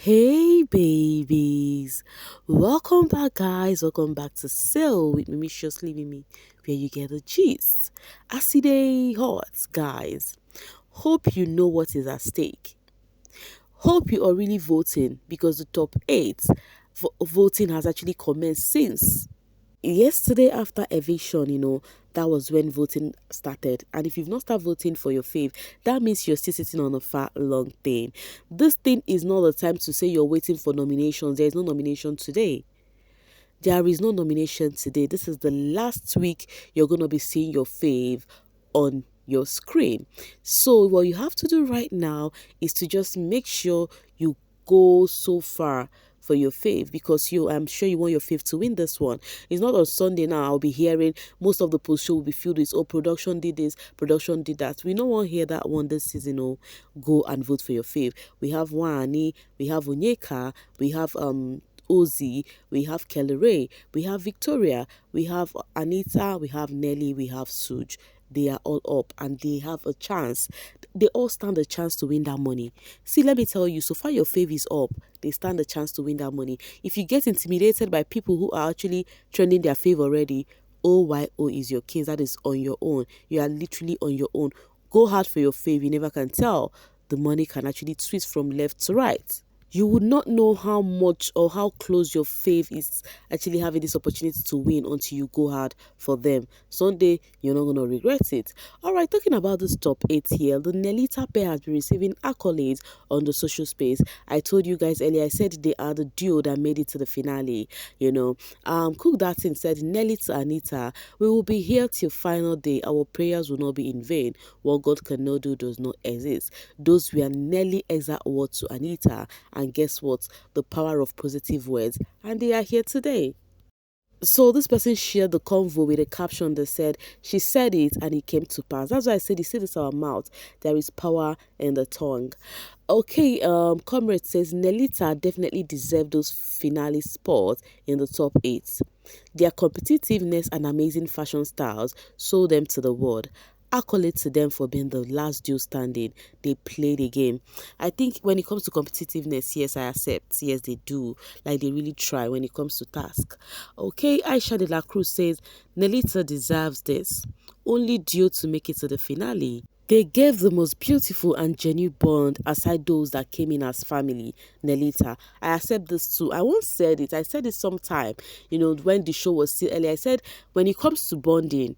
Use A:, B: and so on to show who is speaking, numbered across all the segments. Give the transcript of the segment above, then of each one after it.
A: Hey babies, welcome back guys, welcome back to Sail with Mimitiously Mimi, where you get the gist. As today hot guys, hope you know what is at stake. Hope you are really voting because the top 8 voting has actually commenced since yesterday after eviction, that was when voting started. And if you've not started voting for your fave, that means you're still sitting on a fat long thing. This thing is not the time to say you're waiting for nominations. There is no nomination today. There is no nomination today. This is the last week you're going to be seeing your fave on your screen. So what you have to do right now is to just make sure you go so far for your fave, because I'm sure you want your fave to win this one. It's not on Sunday now. I'll be hearing most of the post show will be filled with, oh, production did this, production did that. We don't want to hear that one this season. Oh, go and vote for your fave. We have Wanni, we have Onyeka, we have Ozzy, we have Kelly Ray, we have Victoria, we have Anita, we have Nelly, we have Suj. They are all up and they have a chance. They all stand a chance to win that money. See, let me tell you, so far your fave is up. They stand a chance to win that money. If you get intimidated by people who are actually trending their fave already, OYO is your case. That is on your own. You are literally on your own. Go hard for your fave. You never can tell. The money can actually twist from left to right. You would not know how much or how close your fave is actually having this opportunity to win until you go hard for them. Sunday, you're not going to regret it. All right, talking about this top 8 here, the Nellita pair has been receiving accolades on the social space. I told you guys earlier, I said they are the duo that made it to the finale. Cook Dartin said, Nelly to Anita, we will be here till final day. Our prayers will not be in vain. What God cannot do does not exist. Those were Nelly exact words to Anita. And guess what? The power of positive words. And they are here today. So this person shared the convo with a caption that said, she said it and it came to pass. That's why I said, you see this our mouth. There is power in the tongue. Okay, Comrade says, Nellita definitely deserve those finale spots in the top 8. Their competitiveness and amazing fashion styles sold them to the world. Accolades to them for being the last duo standing. They played a game. I think when it comes to competitiveness, yes, I accept. Yes, they do. Like, they really try when it comes to task. Okay, Aisha de la Cruz says, Nelita deserves this. Only duo to make it to the finale. They gave the most beautiful and genuine bond aside those that came in as family, Nelita. I accept this too. I once said it. I said it sometime, when the show was still early. I said, when it comes to bonding,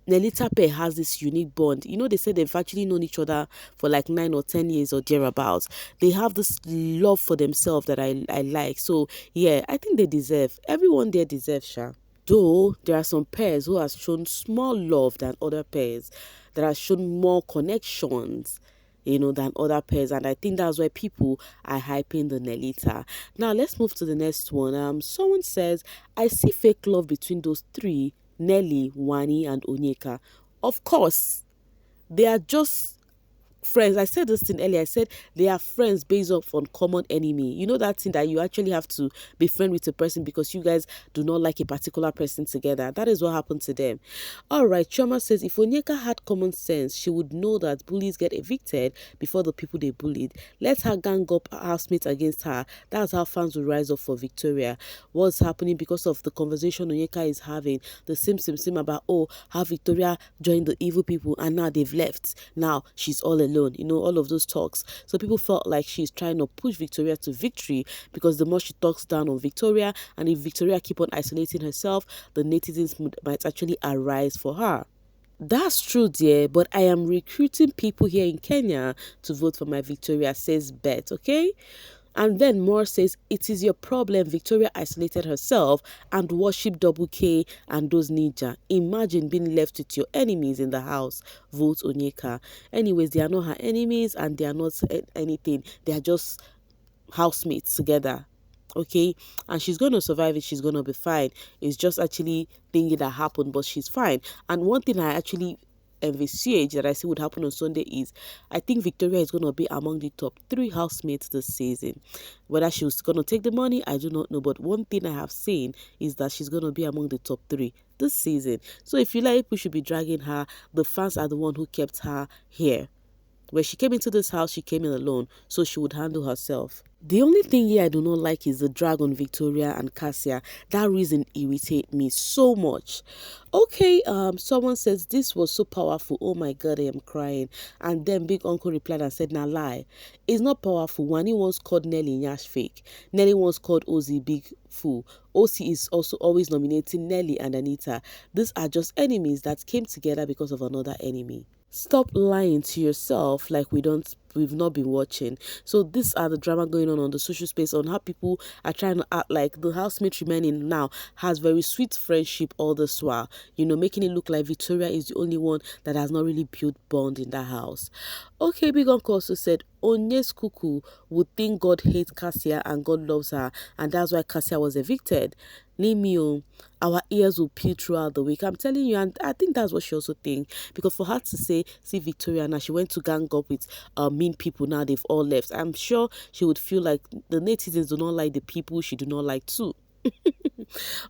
A: Nelita pair has this unique bond. They said they've actually known each other for like 9 or 10 years or thereabouts. They have this love for themselves that I like. So, yeah, I think they deserve. Everyone there deserves, Sha. Though there are some pairs who have shown small love than other pairs, that have shown more connections, than other pairs. And I think that's why people are hyping the Nelita. Now, let's move to the next one. Someone says, I see fake love between those three, Nelly, Wanni, and Onyeka. Of course, they are just friends. I said this thing earlier. I said they are friends based off on common enemy. You know that thing that you actually have to be friend with a person because you guys do not like a particular person together. That is what happened to them. All right, Choma says if Onyeka had common sense, she would know that bullies get evicted before the people they bullied. Let her gang up housemates against her. That's how fans will rise up for Victoria. What's happening because of the conversation Onyeka is having, the sim about, oh, how Victoria joined the evil people and now they've left. Now she's all alone. All of those talks. So people felt like she's trying to push Victoria to victory because the more she talks down on Victoria, and if Victoria keep on isolating herself, the netizens might actually arise for her. That's true, dear, but I am recruiting people here in Kenya to vote for my Victoria, says Bet, okay? And then Moore says, it is your problem. Victoria isolated herself and worshipped Double K and those ninja. Imagine being left with your enemies in the house. Vote Onyeka. Anyways, they are not her enemies and they are not anything. They are just housemates together. Okay, and she's gonna survive it. She's gonna be fine. It's just actually thinking that happened, but she's fine. And one thing I actually envisage that I see would happen on Sunday is I think Victoria is going to be among the top 3 housemates this season. Whether she's going to take the money, I do not know. But one thing I have seen is that she's going to be among the top 3 this season. So if you like, we should be dragging her. The fans are the one who kept her here. When she came into this house, she came in alone, so she would handle herself. The only thing here I do not like is the drag on Victoria and Kassia. That reason irritate me so much. Okay, someone says this was so powerful. Oh my god, I am crying. And then Big Uncle replied and said, "Nah lie. It's not powerful. Wanni once called Nelly Nyash fake. Nelly once called Ozzy big fool. OC is also always nominating Nelly and Anita. These are just enemies that came together because of another enemy." Stop lying to yourself like we've not been watching. So these are the drama going on the social space on how people are trying to act like the housemate remaining now has very sweet friendship all this while, making it look like Victoria is the only one that has not really built bond in that house. Okay, Big Uncle also said Onye's cuckoo would think God hates Kassia and God loves her, and that's why Kassia was evicted. Limio, our ears will peel throughout the week. I'm telling you, and I think that's what she also thinks. Because for her to say, see Victoria now, she went to gang up with mean people, now they've all left. I'm sure she would feel like the netizens do not like the people she do not like too.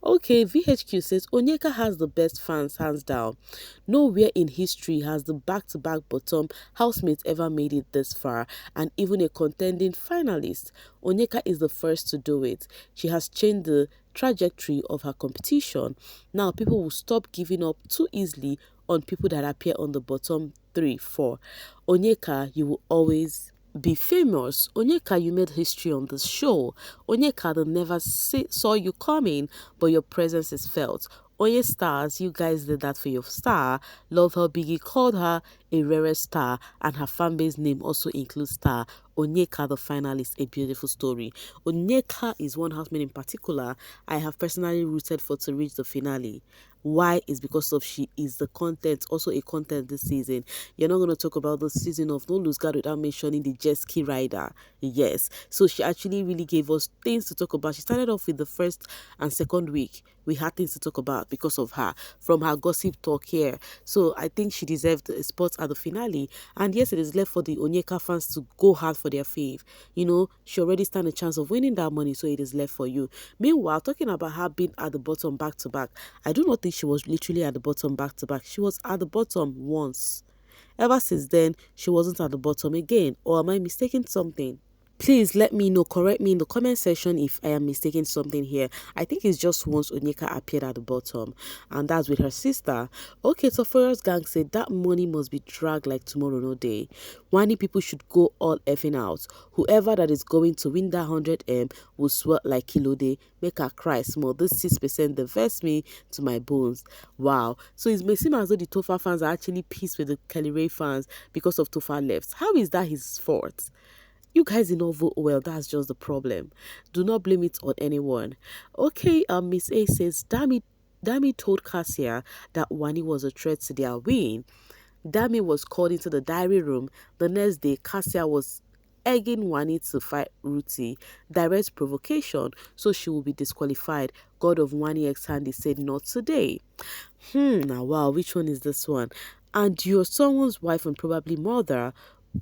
A: Okay, VHQ says Onyeka has the best fans, hands down. Nowhere in history has the back-to-back bottom housemate ever made it this far, and even a contending finalist. Onyeka is the first to do it. She has changed the trajectory of her competition. Now people will stop giving up too easily on people that appear on the bottom 3, 4. Onyeka, you will always be famous. Onyeka, you made history on this show. Onyeka, they never saw you coming, but your presence is felt. Onye stars, you guys did that for your star. Love her, Biggie called her a rare star, and her fan base name also includes star. Onyeka, the finalist, a beautiful story. Onyeka is one housemate in particular I have personally rooted for to reach the finale. Why is because of she is the content, also a content this season. You're not going to talk about the season of No Lose Guard without mentioning the jet ski rider. Yes. So she actually really gave us things to talk about. She started off with the first and second week. We had things to talk about because of her, from her gossip talk here. So I think she deserved a spot at the finale. And yes, it is left for the Onyeka fans to go hard for their fave. She already stand a chance of winning that money, so it is left for you. Meanwhile, talking about her being at the bottom back to back, I do not think she was literally at the bottom back to back. She was at the bottom once. Ever since then, she wasn't at the bottom again. Or am I mistaking something? Please let me know, correct me in the comment section if I am mistaking something here. I think it's just once Onyeka appeared at the bottom, and that's with her sister. Okay, so Foyer's gang said that money must be dragged like tomorrow no day. Wanni people should go all effing out. Whoever that is going to win that 100M will sweat like Kilo Day, make her cry small. This 6% they vest me to my bones. Wow. So it may seem as though the Tofa fans are actually pissed with the Kelly Ray fans because of Tofa left. How is that his fault? You guys did not vote well. That's just the problem. Do not blame it on anyone. Okay, Miss A says, Dami told Kassia that Wanni was a threat to their win. Dami was called into the diary room. The next day, Kassia was egging Wanni to fight Ruti. Direct provocation, so she will be disqualified. God of Wanni X Handy said not today. Now wow, which one is this one? And you're someone's wife and probably mother.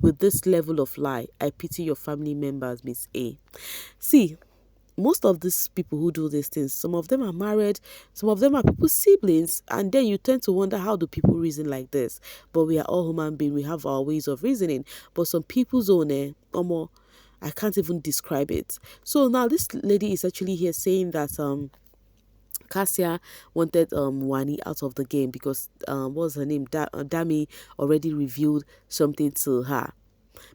A: With this level of lie, I pity your family members, Miss A. See, most of these people who do these things, some of them are married, some of them are people's siblings, and then you tend to wonder how do people reason like this. But we are all human beings, we have our ways of reasoning. But some people's own, I can't even describe it. So now this lady is actually here saying that Kassia wanted Wanni out of the game because what was her name? Dami already revealed something to her.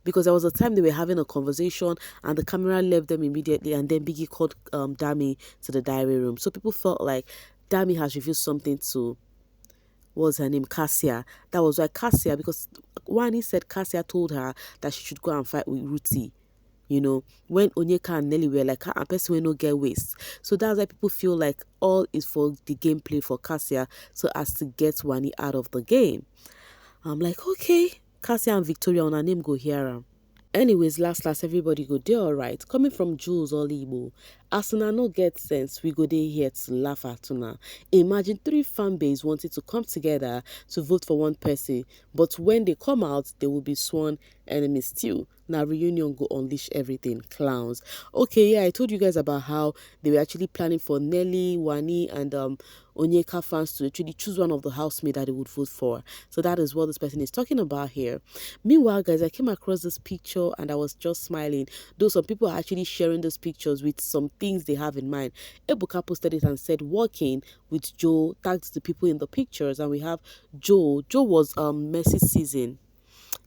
A: Because there was a time they were having a conversation and the camera left them immediately, and then Biggie called Dami to the diary room. So people felt like Dami has revealed something to, what was her name? Kassia. That was why Kassia, because Wanni said Kassia told her that she should go and fight with Ruti. When Onyeka and Nelly were like, a person will not get waste. So that's why people feel like all is for the gameplay for Kassia, so as to get Wanni out of the game. I'm like, okay, Kassia and Victoria on her name go here. Anyways, last everybody go dey alright. Coming from Jules Olibo, as una no get sense, we go dey here to laugh at una. Imagine 3 fan base wanting to come together to vote for one person, but when they come out, they will be sworn enemies too. Now reunion go unleash everything. Clowns. Okay, yeah, I told you guys about how they were actually planning for Nelly, Wanni, and Onyeka fans to actually choose one of the housemates that they would vote for. So that is what this person is talking about here. Meanwhile, guys, I came across this picture and I was just smiling. Though some people are actually sharing those pictures with some things they have in mind. Ebuka posted it and said, "Walking with Joe," tagged the people in the pictures, and we have Joe. Joe was Mercy season.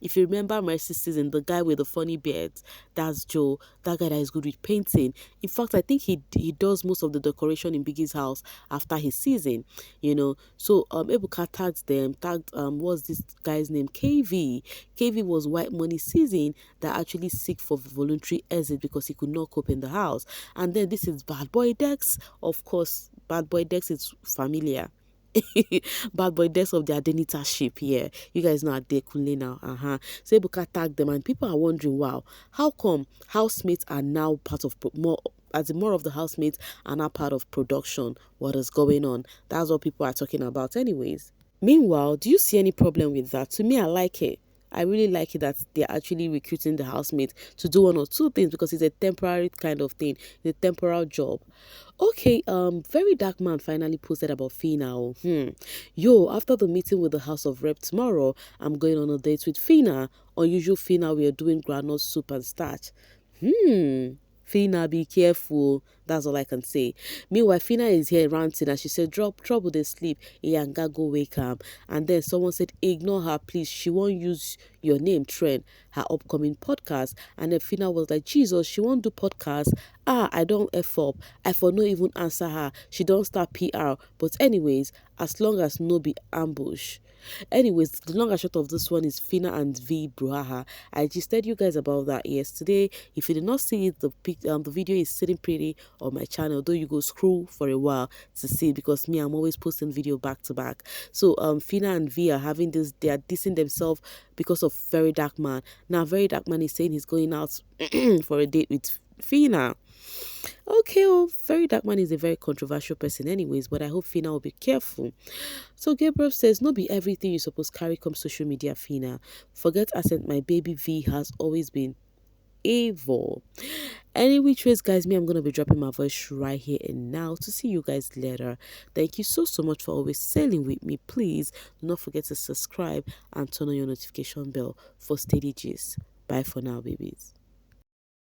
A: If you remember Mercy season, the guy with the funny beard, that's Joe. That guy that is good with painting. In fact, I think he does most of the decoration in Biggie's house after his season, you know. So Ebuka tagged them, tagged what's this guy's name? KV. KV was White Money season that actually seek for voluntary exit because he could not cope in the house. And then this is Bad Boy Dex. Of course, Bad Boy Dex is familiar. Bad boy deaths of their Denita ship. Yeah, you guys know Adekunle now. So Ebuka tagged them, and people are wondering, wow, how come housemates are now part of more, as in more of the housemates are now part of production? What is going on? That's what people are talking about, anyways. Meanwhile, do you see any problem with that? To me, I like it. I really like it that they're actually recruiting the housemate to do one or two things because it's a temporary kind of thing, it's a temporal job. Okay, Very Dark Man finally posted about Phyna. Oh. Yo, after the meeting with the House of Rep tomorrow, I'm going on a date with Phyna. Unusual Phyna, we are doing groundnut soup and starch. Phyna, be careful. That's all I can say. Meanwhile, Phyna is here ranting and she said, "Drop trouble, they sleep. Yanga, go wake up." And then someone said, "Ignore her, please. She won't use your name, trend, her upcoming podcast." And then Phyna was like, "Jesus, she won't do podcast. I don't F up. I for no even answer her. She don't start PR. But anyways, as long as no be ambush." Anyways, the long and short of this one is Phyna and Vee Bruhaha. I just told you guys about that yesterday. If you did not see it, the video is sitting pretty on my channel. Though you go scroll for a while to see it because me, I'm always posting video back to back. So Phyna and Vee are having this. They are dissing themselves because of Very Dark Man. Now Very Dark Man is saying he's going out for a date with Phyna. Okay, well, Very Dark Man is a very controversial person anyways, but I hope Phyna will be careful. So Gabriel says, "No be everything you supposed carry come social media, Phyna. Forget accent, my baby V has always been evil." Any which ways, guys, me, I'm going to be dropping my voice right here and now to see you guys later. Thank you so much for always sailing with me. Please do not forget to subscribe and turn on your notification bell for steady gist. Bye for now, babies.